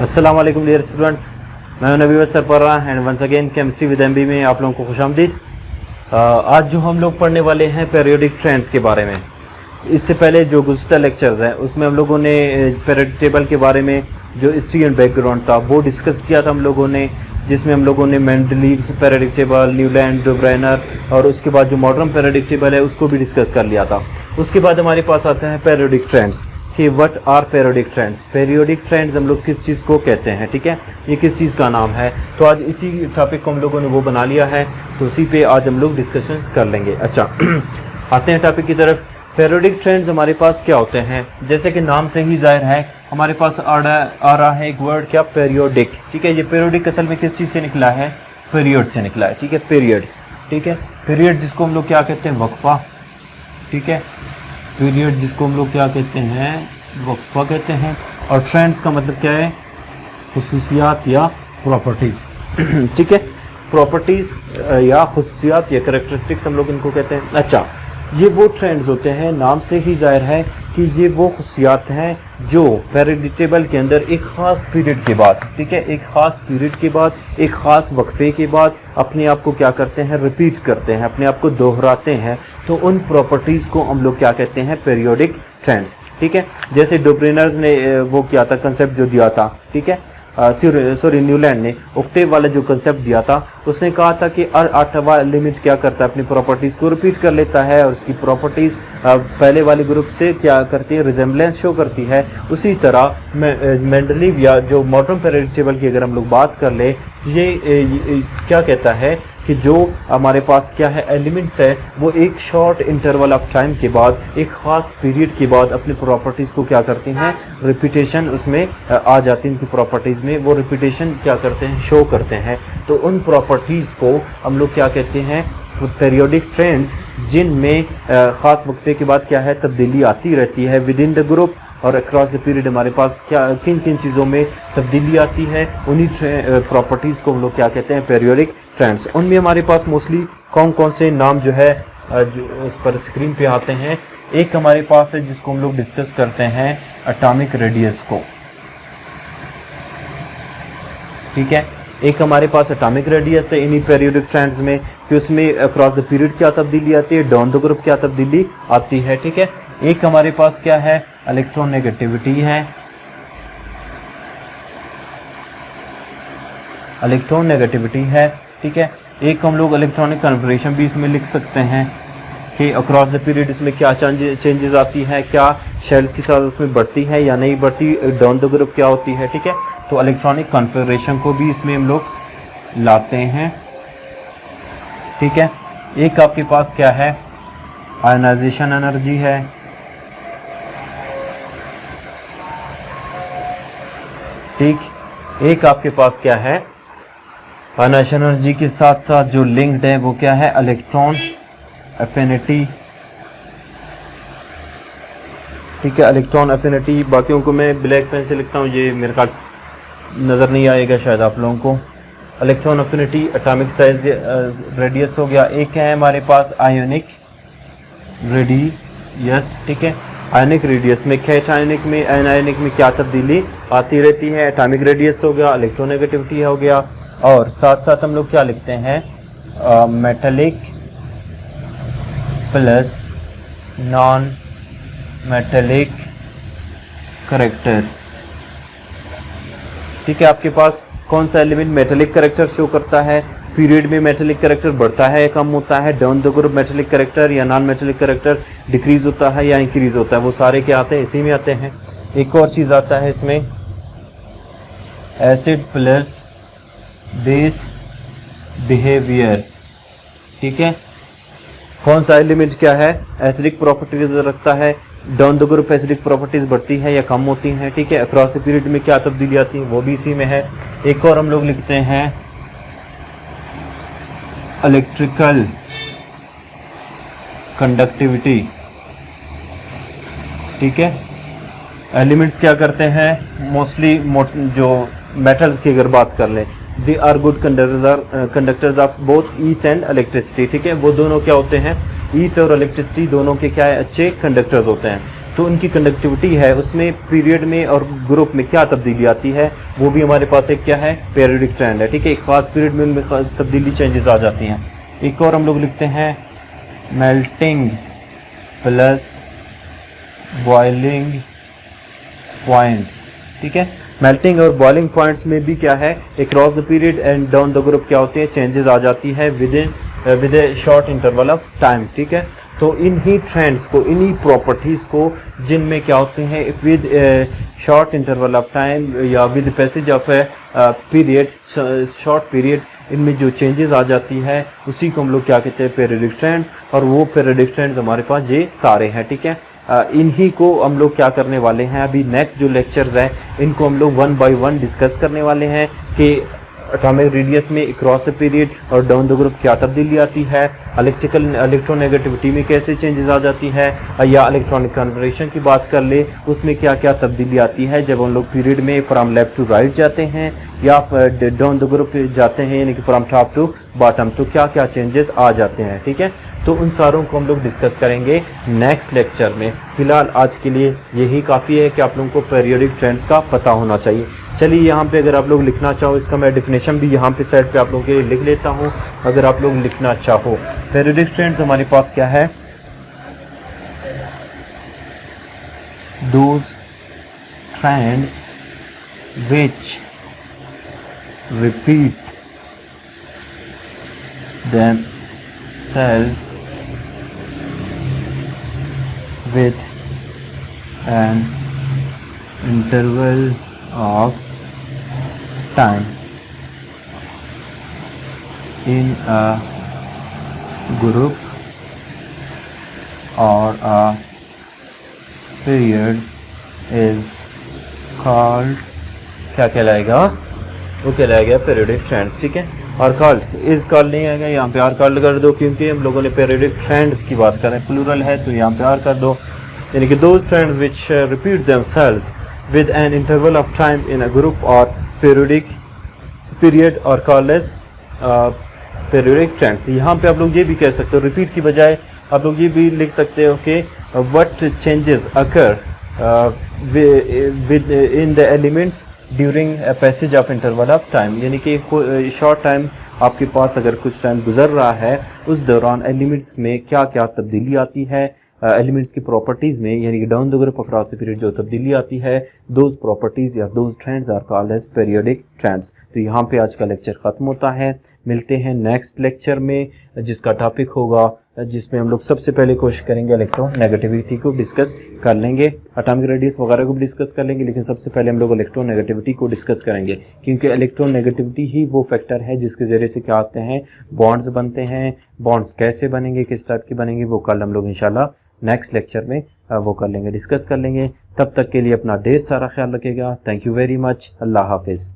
अस्सलाम वालेकुम dear students, मैं हूं Nabi Sarpara and once again chemistry with MB में आप लोगों को खुशामदीद। आज जो हम लोग पढ़ने वाले हैं पीरियोडिक ट्रेंड्स के बारे में। इससे पहले जो गुज़श्ता लेक्चर्स हैं उसमें हम लोगों ने पीरियोडिक टेबल के बारे में जो हिस्ट्री एंड बैकग्राउंड था वो डिस्कस किया था हम लोगों ने, जिसमें हम लोगों ने Mendeleev's periodic table, Newland, Dobereiner और उसके बाद जो मॉडर्न पीरियोडिक टेबल है उसको भी डिस्कस कर लिया था। उसके बाद हमारे पास आते हैं पीरियोडिक ट्रेंड्स कि what are periodic trends. Periodic trends हम लोग किस चीज़ को कहते हैं, ठीक है, ये किस चीज़ का नाम है। तो आज इसी टॉपिक को हम लोगों ने वो बना लिया है, तो उसी पे आज हम लोग डिस्कशन कर लेंगे। अच्छा आते हैं टॉपिक की तरफ। पीरियोडिक ट्रेंड्स हमारे पास क्या होते हैं, जैसे कि नाम से ही जाहिर है हमारे पास आ रहा है एक वर्ड क्या, पीरियोडिक, ठीक है। ये पीरियोडिक असल में किस चीज़ से निकला है, पीरियड से निकला है, ठीक है, पीरियड, ठीक है। पीरियड जिसको हम लोग क्या कहते हैं, वक्फा, ठीक है, पीरियड जिसको हम लोग क्या कहते हैं, वक्फा कहते हैं। और ट्रेंड्स का मतलब क्या है, खुसूसियात या प्रॉपर्टीज़, ठीक है, प्रॉपर्टीज़ या खुसूसियात या कैरेक्टरिस्टिक्स हम लोग इनको कहते हैं। अच्छा, ये वो ट्रेंड्स होते हैं, नाम से ही जाहिर है कि ये वो खुसूसियात हैं जो पीरियोडिक टेबल के अंदर एक ख़ास पीरियड के बाद, ठीक है, एक ख़ास पीरियड के बाद, एक ख़ास वक्फे के बाद अपने आप को क्या करते हैं, रिपीट करते हैं, अपने आप को दोहराते हैं। तो उन प्रॉपर्टीज़ को हम लोग क्या कहते हैं, पीरियोडिक ट्रेंड्स, ठीक है। जैसे डे ब्रायनर ने वो किया था, कंसेप्ट जो दिया था, ठीक है, सॉरी न्यूलैंड ने ऑक्टेव वाला जो कंसेप्ट दिया था, उसने कहा था कि आठवां एलिमेंट क्या करता है, अपनी प्रॉपर्टीज़ को रिपीट कर लेता है और उसकी प्रॉपर्टीज़ पहले वाले ग्रुप से क्या करती है, रिजेम्बलेंस शो करती है। उसी तरह मेंडलीव या जो मॉडर्न पीरियोडिक टेबल की अगर हम लोग बात कर ले, ये क्या कहता है कि जो हमारे पास क्या है, एलिमेंट्स है, वो एक शॉर्ट इंटरवल ऑफ टाइम के बाद, एक ख़ास पीरियड के बाद अपनी प्रॉपर्टीज़ को क्या करती हैं, रिपीटेशन उसमें आ जाती है, इनकी प्रॉपर्टीज़ में वो रिपीटेशन क्या करते हैं, शो करते हैं। तो उन प्रॉपर्टीज़ को हम लोग क्या कहते हैं, पीरियोडिक ट्रेंड्स, जिनमें ख़ास वक्फे के बाद क्या है, तब्दीली आती रहती है विद इन द ग्रुप और अक्रॉस द पीरियड। हमारे पास क्या किन किन चीज़ों में तब्दीली आती है, उन्हीं प्रॉपर्टीज़ को हम लोग क्या कहते हैं, पीरियोडिक ट्रेंड्स। उनमें हमारे पास मोस्टली कौन कौन से नाम जो है जो उस पर स्क्रीन पे आते हैं। एक हमारे पास है जिसको हम लोग डिस्कस करते हैं, एटॉमिक रेडियस को, ठीक है। एक हमारे पास एटॉमिक रेडियस है इन्हीं पीरियोडिक ट्रेंड्स में कि उसमें अक्रॉस द पीरियड क्या तब्दीली आती है, डाउन द ग्रुप क्या तब्दीली आती है, ठीक है। एक हमारे पास क्या है, इलेक्ट्रोनेगेटिविटी है, इलेक्ट्रोनेगेटिविटी है, ठीक है। एक हम लोग इलेक्ट्रॉनिक कन्फर्मेशन भी इसमें लिख सकते हैं कि अक्रॉस द पीरियड इसमें क्या चेंजेस आती है, क्या शेल्स की तादाद उसमें बढ़ती है या नहीं बढ़ती, डाउन द ग्रुप क्या होती है, ठीक है। तो इलेक्ट्रॉनिक कन्फर्मेशन को भी इसमें हम लोग लाते हैं, ठीक है। एक आपके पास क्या है, आयनाइजेशन एनर्जी है, ठीक। एक आपके पास क्या है, आयनाइजेशन एनर्जी के साथ साथ जो लिंक्ड है वो क्या है, इलेक्ट्रॉन एफिनिटी, ठीक है, इलेक्ट्रॉन एफिनिटी। बाकियों को मैं ब्लैक पेन से लिखता हूँ, ये मेरे ख्याल नज़र नहीं आएगा शायद आप लोगों को। Electron affinity, atomic size, radius हो गया। एक है हमारे पास आयोनिक रेडियस, ठीक है। आयनिक रेडियस में क्या है, आयनिक में क्या तब्दीली आती रहती है, एटॉमिक रेडियस हो गया, इलेक्ट्रोनेगेटिविटी हो गया। और साथ साथ हम लोग क्या लिखते हैं, metallic plus non metallic character, ठीक है। आपके पास कौन सा एलिमेंट मेटेलिक करेक्टर शो करता है, पीरियड में मेटेलिक करेक्टर बढ़ता है या कम होता है, down the group metallic character या नॉन मेटेलिक करेक्टर डिक्रीज होता है या इंक्रीज होता है, वो सारे क्या आते हैं, इसी में आते हैं। एक और चीज़ आता है इसमें, एसिड प्लस बेस बिहेवियर, ठीक है। कौन सा एलिमेंट क्या है, एसिडिक प्रॉपर्टीज रखता है, down the group acidic properties बढ़ती है या कम होती हैं, ठीक है। अक्रॉस द पीरियड में क्या तब्दीली आती है वो भी इसी में है। एक और हम लोग लिखते हैं इलेक्ट्रिकल कंडक्टिविटी, ठीक है। एलिमेंट्स क्या करते हैं, मोस्टली जो मेटल्स की अगर बात कर लें, they are good conductors of both heat and electricity, ठीक है। वो दोनों क्या होते हैं, हीट और इलेक्ट्रिसिटी दोनों के क्या है, अच्छे कंडक्टर्स होते हैं। तो उनकी कंडक्टिविटी है उसमें पीरियड में और ग्रुप में क्या तब्दीली आती है, वो भी हमारे पास एक क्या है, पीरियोडिक ट्रेंड है। ठीक है, एक ख़ास पीरियड में उनमें तब्दीली चेंजेस आ जाती हैं। एक और हम लोग लिखते हैं मेल्टिंग प्लस बॉइलिंग पॉइंट्स। ठीक है, मेल्टिंग और बॉइलिंग पॉइंट्स में भी क्या है, across the period and down the group क्या होती है, चेंजेस आ जाती है with A short interval of time. ठीक है, तो इन्हीं ट्रेंड्स को, इन्हीं प्रॉपर्टीज़ को जिनमें क्या होते हैं with short interval of time या with passage of period, short period, इनमें जो चेंजेस आ जाती है उसी को हम लोग क्या कहते हैं, पीरियोडिक ट्रेंड्स। और वो पीरियोडिक ट्रेंड्स हमारे पास ये सारे हैं। ठीक है, इन्हीं को हम लोग क्या करने वाले हैं, अभी नेक्स्ट जो लेक्चर्स हैं इनको हम लोग 1 बाय 1 डिस्कस करने वाले हैं कि एटॉमिक रेडियस में अक्रॉस द पीरियड और डाउन द ग्रुप क्या तब्दीली आती है, इलेक्ट्रोनेगेटिविटी में कैसे चेंजेस आ जाती है, या इलेक्ट्रॉनिक कन्फर्मेशन की बात कर ले उसमें क्या क्या तब्दीली आती है जब हम लोग पीरियड में फ्रॉम लेफ्ट टू राइट जाते हैं या डाउन द ग्रुप जाते हैं, यानी कि फ्रॉम टॉप टू बॉटम, तो क्या क्या चेंजेस आ जाते हैं। ठीक है, तो उन सारों को हम लोग डिस्कस करेंगे नेक्स्ट लेक्चर में। फ़िलहाल आज के लिए यही काफ़ी है कि आप लोगों को पीरियोडिक ट्रेंड्स का पता होना चाहिए। चलिए यहाँ पे अगर आप लोग लिखना चाहो, इसका मैं डेफिनेशन भी यहाँ पे साइड पे आप लोगों के लिए लिख लेता हूँ। अगर आप लोग लिखना चाहो, पीरियोडिक ट्रेंड्स हमारे पास क्या है, those trends which repeat themselves with an interval of time in a group or a period is called, क्या कहलाएगा, वो कहलाएगा पीरियोडिक ट्रेंड्स। ठीक है, और कॉल्ड इज कॉल्ड नहीं आएगा, यहाँ पे आर कॉल्ड कर दो क्योंकि हम लोगों ने पीरियोडिक ट्रेंड्स की बात करें, प्लूरल है तो यहाँ पे आर कर दो, यानी कि those trends which repeat themselves with an interval of time in a group और पीरियड और कॉल्ड एज पीरियोडिक ट्रेंड्स। यहाँ पे आप लोग ये भी कह सकते हो, रिपीट की बजाय आप लोग ये भी लिख सकते हो कि what changes occur with in the elements during passage of interval of time, यानी कि शॉर्ट टाइम आपके पास अगर कुछ टाइम गुजर रहा है उस दौरान एलिमेंट्स में क्या क्या तब्दीली आती है, एलिमेंट्स की प्रॉपर्टीज़ में, यानी कि down the group across the period जो तब्दीली आती है, दोज प्रॉपर्टीज़ या those trends are called as periodic trends. तो यहाँ पे आज का लेक्चर ख़त्म होता है। मिलते हैं नेक्स्ट लेक्चर में जिसका टॉपिक होगा, जिसमें हम लोग सबसे पहले कोशिश करेंगे इलेक्ट्रोनेगेटिविटी को डिस्कस कर लेंगे, एटॉमिक रेडियस वगैरह को भी डिस्कस कर लेंगे, लेकिन सबसे पहले हम लोग इलेक्ट्रोनेगेटिविटी को डिस्कस करेंगे क्योंकि इलेक्ट्रोनेगेटिविटी ही वो फैक्टर है जिसके ज़रिए से क्या आते हैं, बॉन्ड्स बनते हैं। बॉन्ड्स कैसे बनेंगे, किस टाइप के बनेंगे, वो कल हम लोग इंशाल्लाह नेक्स्ट लेक्चर में वो कर लेंगे, डिस्कस कर लेंगे। तब तक के लिए अपना ढेर सारा ख्याल रखिएगा। Thank you very much. अल्लाह हाफिज़।